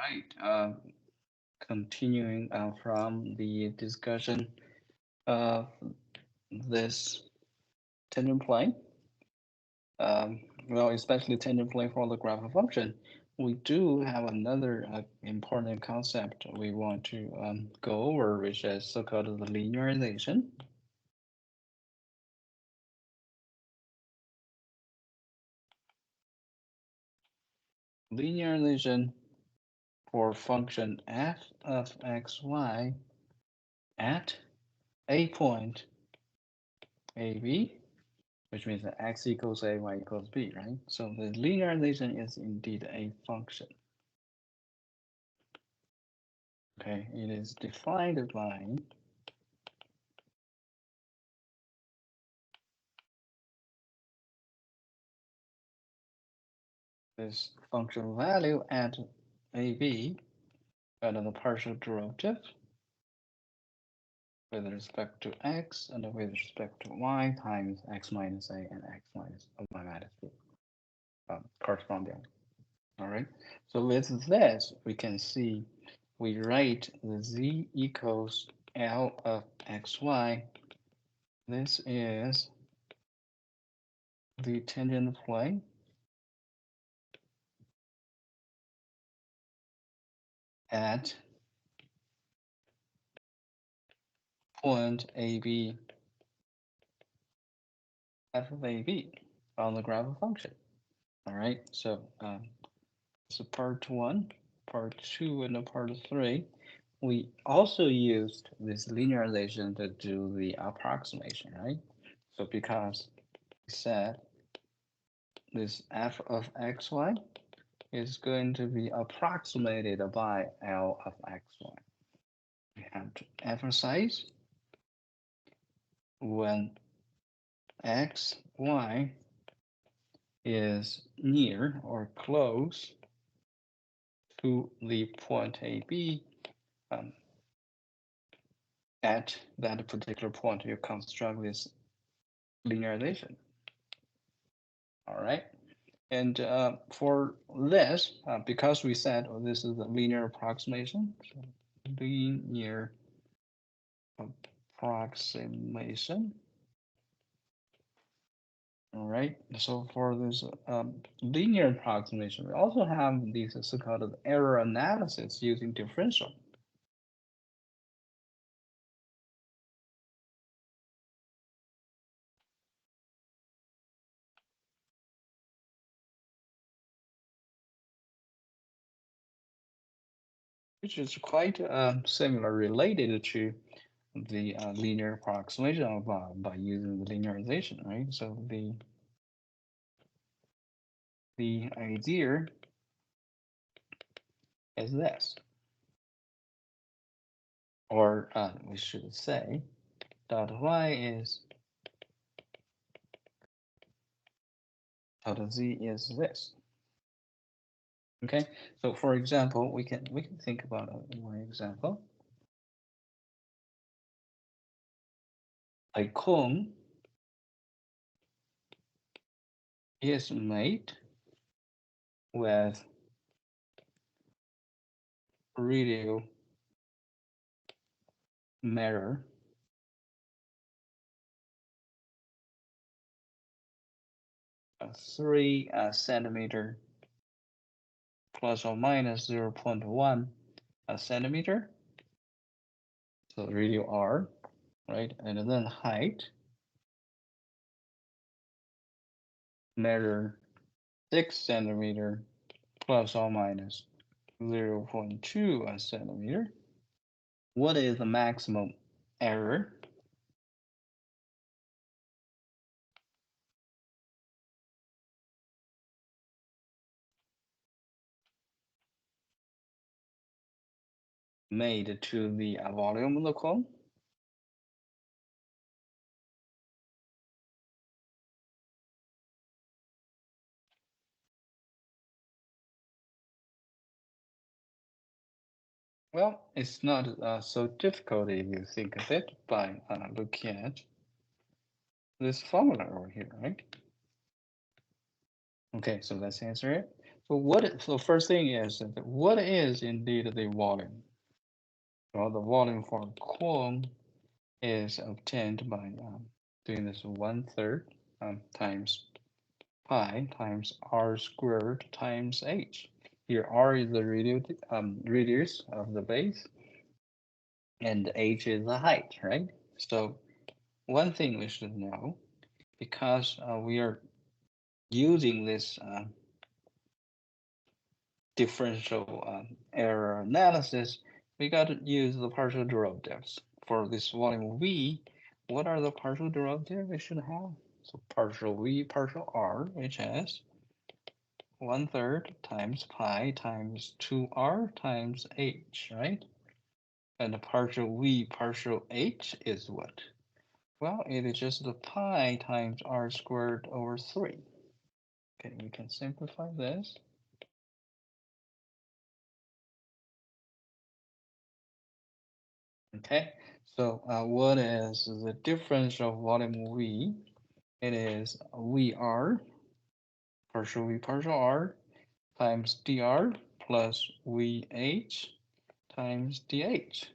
right. Continuing from the discussion of this tangent plane, well, especially tangent plane for the graph function, we do have another important concept we want to go over, which is so-called the linearization. Linearization for function f of xy at a point ab, which means that x equals a, y equals b, right? So the linearization is indeed a function. Okay, it is defined by this function value at ab and the partial derivative with respect to x and with respect to y times x minus a and x minus y minus b corresponding. All right, so with this, we can see we write the z equals L of xy. This is the tangent plane at point AB f of AB on the graph function. All right, so part one, part two, and part three. We also used this linearization to do the approximation, right? So because we said this f of xy is going to be approximated by L of xy. We have to emphasize when x, y is near or close to the point AB, um, at that particular point, you construct this linearization. All right. And for this, because we said this is a linear approximation, so linear approximation. All right, so for this linear approximation, we also have these so-called error analysis using differential. Which is quite similar, related to the linear approximation by using the linearization, right? So the idea is this, or we should say dot y is dot z is this. Okay, so for example, we can think about one example. A cone is made with radio mirror a 3 centimeter plus or minus 0.1 centimeter. So radio R, right? And then height measure 6 centimeter plus or minus 0.2 centimeter. What is the maximum error? Made to the volume of the cone? Well, it's not so difficult if you think of it by looking at this formula over here, right? Okay, so let's answer it. So first thing is that what is indeed the volume? Well, the volume for a column is obtained by doing this 1/3 times pi times r squared times h. Here r is the radius of the base, and h is the height, right? So one thing we should know, because we are using this differential error analysis, we got to use the partial derivatives. For this volume V, what are the partial derivatives we should have? So partial V, partial R, which is 1/3 times pi times 2r times h, right? And the partial V, partial h is what? Well, it is just the pi times r squared over 3. Okay, we can simplify this. Okay, so what is the difference of volume V? It is VR partial V partial R times dr plus VH times dH.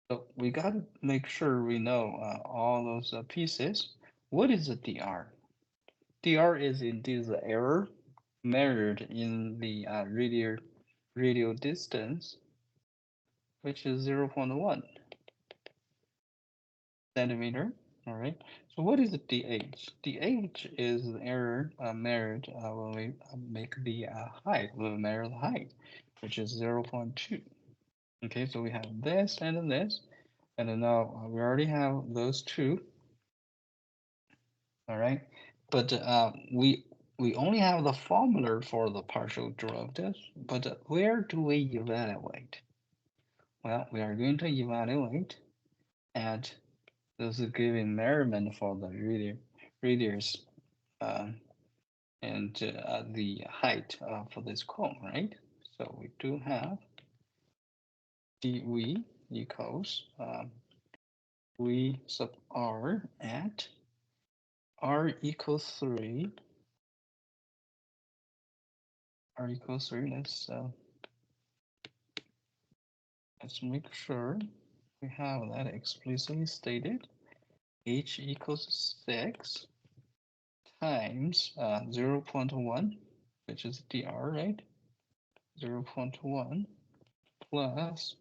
So we got to make sure we know all those pieces. What is the dr? Dr is indeed the error measured in the radial distance, which is 0.1 centimeter. All right. So what is the DH? DH is the error measured when we make the height, when we measure the height, which is 0.2. Okay, so we have this and this, and then now we already have those two. All right, but we only have the formula for the partial derivatives, but where do we evaluate? Well, we are going to evaluate at this given measurement for the radius uh, and the height for this cone, right? So we do have dv equals v sub r at r equals 3. R equals 3. Let's make sure we have that explicitly stated. H equals 6 times 0.1, which is dr, right? 0.1 plus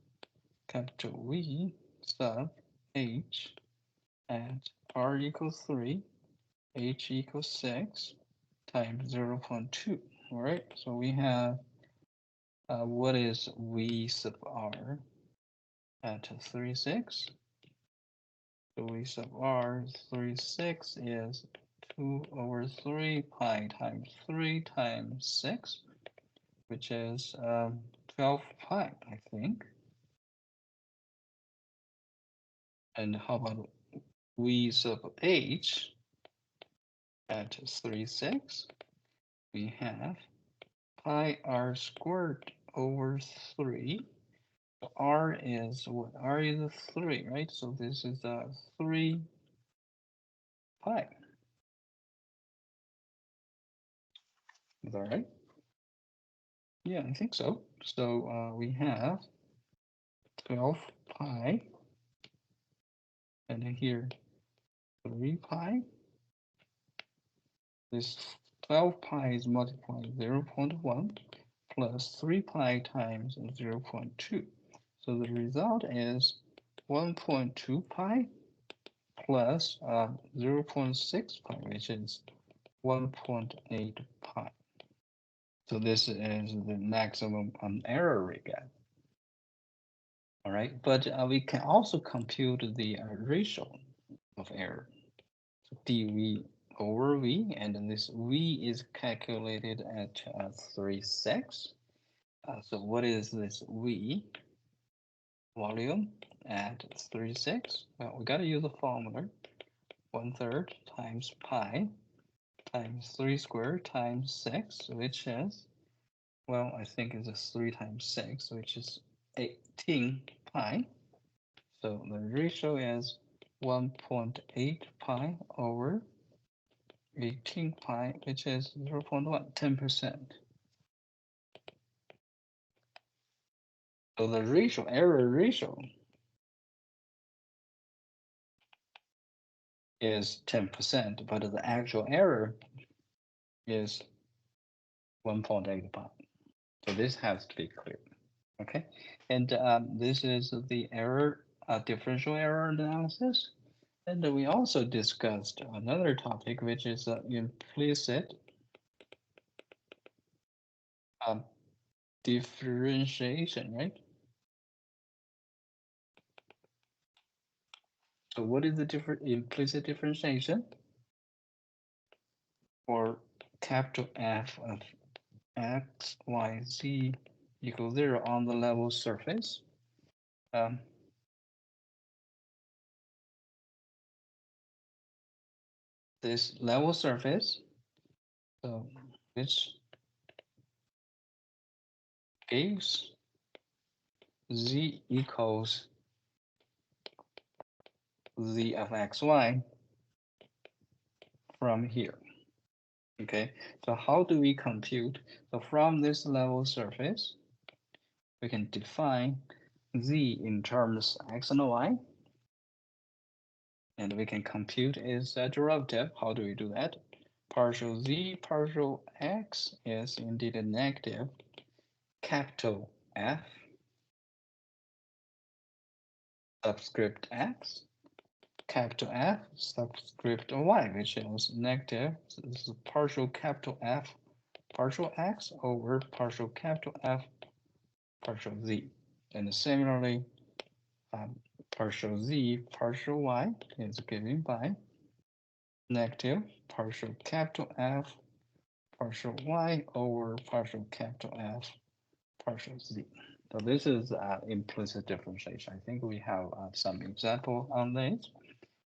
capital V sub h at r equals 3, h equals 6 times 0.2. All right, so we have what is V sub r at 36? So V sub r 36 is 2 over 3 pi times 3 times 6, which is 12 pi, I think. And how about V sub h at 36? We have pi r squared over 3. R is what? R is 3, right? So this is 3 pi. Is that right? Yeah, I think so. So we have 12 pi, and then here 3 pi. This 12 pi is multiplied 0.1 plus 3 pi times 0.2. So the result is 1.2 pi plus 0.6 pi, which is 1.8 pi. So this is the maximum error we get. All right, but we can also compute the ratio of error. So dv over v, and then this v is calculated at 36. So what is this v? Volume at 36. Well, we got to use the formula. 1/3 times pi times 3 squared times 6, which is, well, I think it's 3 times 6, which is 18 pi. So the ratio is 1.8 pi over 18 pi, which is 0.1, 10%. So the ratio, error ratio is 10%, but the actual error is 1.85. So this has to be clear. Okay, and this is the error, differential error analysis. And we also discussed another topic, which is implicit um, differentiation, right? So what is the different implicit differentiation for capital F of x, y, z equals 0 on the level surface? Um, this level surface, so which gives z equals z of xy from here. Okay, so how do we compute? So from this level surface, we can define z in terms x and y, and we can compute its derivative. How do we do that? Partial z partial x is indeed a negative capital F subscript x, capital F subscript y, which is negative. So this is partial capital F partial x over partial capital F partial z. And similarly, um, partial z partial y is given by negative partial capital F partial y over partial capital F partial z. So this is implicit differentiation. I think we have some example on this,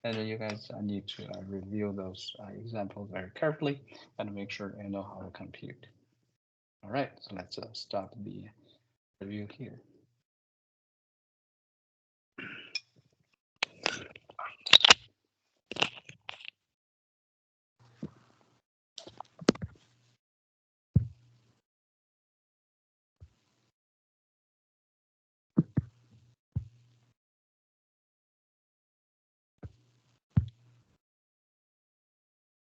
and you guys need to review those examples very carefully and make sure you know how to compute. All right, so let's stop the review here.